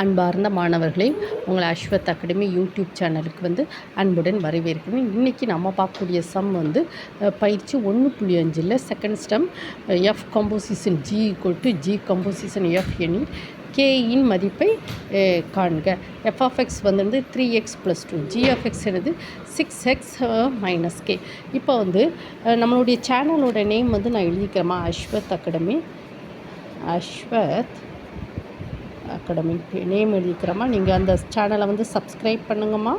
அன்பார்ந்த மாணவர்களே, உங்களை அஸ்வத் அகாடமி யூடியூப் சேனலுக்கு அன்புடன் வரவேற்கிறேன். இன்றைக்கி நம்ம பார்க்கக்கூடிய சம் பயிற்சி 1.5 second sum f composition g equal g composition f எனில் கேயின் மதிப்பை காண்க. F of x 3x + 2, g of x 6x - k. இப்போ நம்மளுடைய சேனலோட நேம் நான் எழுதிக்கிறேம்மா, அஸ்வத் அகாடமி. அகாடமி நேம் எழுதிக்கிறோமா. நீங்கள் அந்த சேனலை சப்ஸ்கிரைப் பண்ணுங்கம்மா,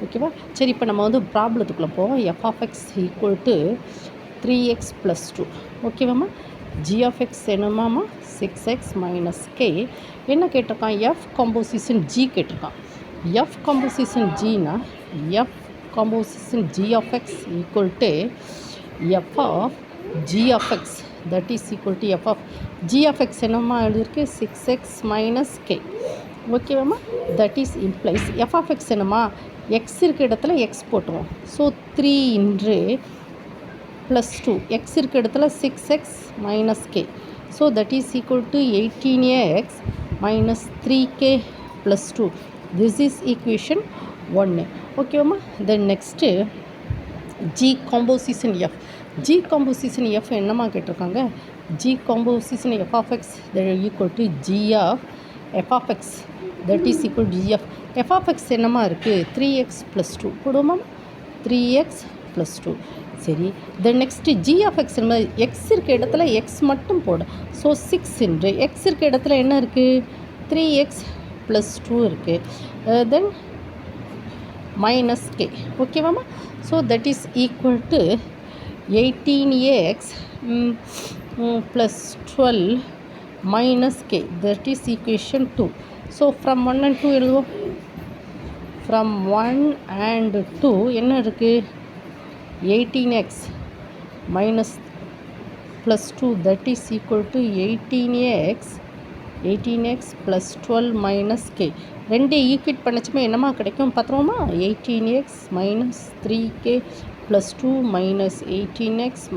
ஓகேவா? சரி, இப்போ நம்ம ப்ராப்ளத்துக்குள்ளே போவோம். F of x equal to 3x + 2, ஓகேவாம்மா. ஜி ஆஃப் எக்ஸ் என்னமாம்மா 6x - கே. என்ன கேட்டிருக்கான்? எஃப் கம்போசிஷன் ஜி கேட்டிருக்கான். எஃப் கம்போசிஷன் ஜினா f composition g of x equal to f of g of x, that is equal to f of g of x என்னமா எழுதிருக்கு 6x - k, ஓகேவாம்மா. that is implies f of x என்னமா x இருக்க இடத்துல x போட்டுவோம். So 3 + 2, x இருக்க இடத்துல 6x - k. So that is equal to 18x - 3k + 2. this is equation 1, ஓகேவாம்மா. then next g composition f. G composition f என்னமா கேட்டிருக்காங்க? G composition f of x equal to g of f of x, that is equal to g of f of x என்னமா இருக்குது? 3x + 2 போடுவோமா? 3x + 2. சரி, then next g of x என்ன? X இருக்க இடத்துல X மட்டும் போடு. ஸோ 6 எக்ஸ் இருக்க இடத்துல என்ன இருக்குது? 3x + 2 இருக்குது. தென் - k, ஓகேவாம்மா. So that is equal to 18x + 12 - k, that is equation 2. so from 1 and 2 எழுதுவோம். from 1 and 2 என்ன இருக்குது? 18x + 2, that is equal to 18x + 12 - k. ரெண்டு ஈக்குவேட் பண்ணச்சுமே என்னமா கிடைக்கும் பார்த்துருவோமா? 18x - 3k + 2 - 18x -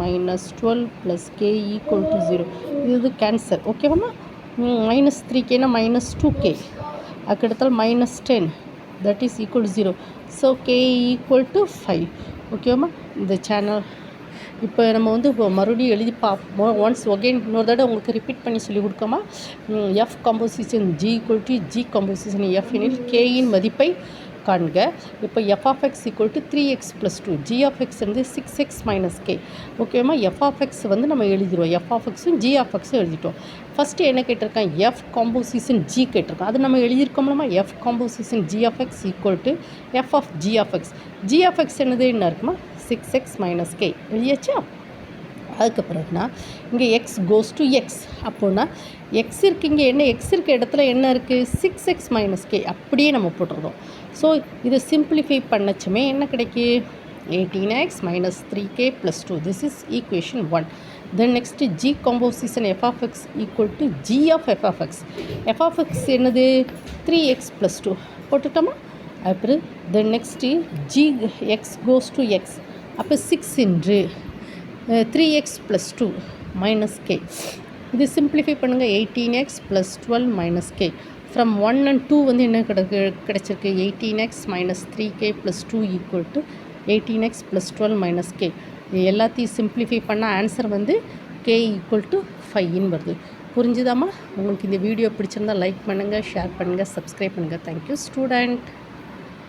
12 + k = 0. இது கேன்சல், ஓகேவாம்மா. -3kனா -2k, அதுக்கடுத்தால் -10, that is equal to 0. So k = 5, ஓகேவாம்மா. இந்த சேனல் இப்போ நம்ம மறுபடியும் எழுதி பார்ப்போம். ஒன்ஸ் ஒகெயின் இன்னொரு தடவை உங்களுக்கு ரிப்பீட் பண்ணி சொல்லி கொடுக்கோமா. F composition g equal to g composition f எனில் கேயின் மதிப்பை காண்க. இப்போ f of x equal to 3x + 2, g of x 6x - k, ஓகேவா. எஃப் ஆஃப் எக்ஸ் நம்ம எழுதிடுவோம். எஃப் ஆஃப் எக்ஸும் ஜி ஆஃப் எக்ஸும் எழுதிட்டோம். ஃபஸ்ட்டு என்ன கேட்டிருக்கான்? எஃப் காம்போசிஷன் ஜி கேட்டிருக்கான். அது நம்ம எழுதியிருக்கோம்லமா. F composition g of x equal to f of g of x. G of x என்ன இருக்குமா? 6x - k எழுதியாச்சா? அதுக்கு பிறகுனா இங்கே எக்ஸ் கோஸ் டு எக்ஸ். அப்போனா எக்ஸ் இருக்குது, இங்கே என்ன எக்ஸ் இருக்க இடத்துல என்ன இருக்குது? 6x - k, அப்படியே நம்ம போட்டுருந்தோம். ஸோ இதை சிம்பிளிஃபை பண்ணச்சுமே என்ன கிடைக்கு? 18x - 3k + 2, this is equation 1. then next g composition f of x equal to g of f of x. f of x என்னது? 3x + 2 போட்டுட்டோமா? அப்புறம் then next g x goes to x. அப்போ 6 3x + 2 - k. இது simplify பண்ணுங்கள். 18x + 12 - k. From 1 and 2 என்ன கிடச்சிருக்கு? 18x - 3k + 2 equal to 18x + 12 - k. எல்லாத்தையும் simplify பண்ணால் answer k = 5 வருது. புரிஞ்சுதாம்மா? உங்களுக்கு இந்த வீடியோ பிடிச்சிருந்தால் லைக் பண்ணுங்கள், ஷேர் பண்ணுங்கள், சப்ஸ்கிரைப் பண்ணுங்கள். Thank you student.